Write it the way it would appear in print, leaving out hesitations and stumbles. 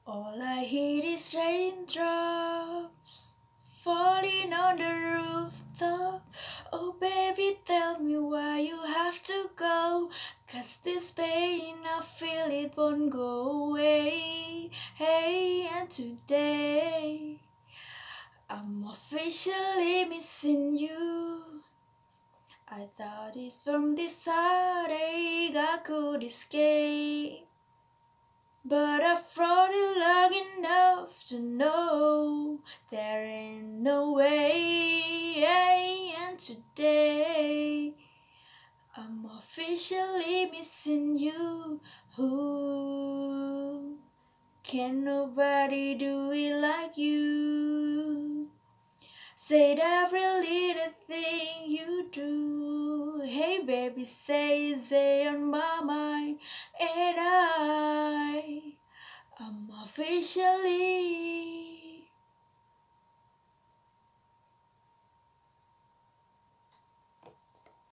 All I hear is raindrops falling on the rooftop. Oh baby, tell me why you have to go. 'Cause this pain, I feel it won't go away. Hey, and today I'm officially missing you. I thought it's from this heartache I could escape, but I've thought it long enough to know there ain't no way. And today I'm officially missing you. Who can nobody do it like you? Said every little thing you do. Hey baby, say on my mind. And I'm officially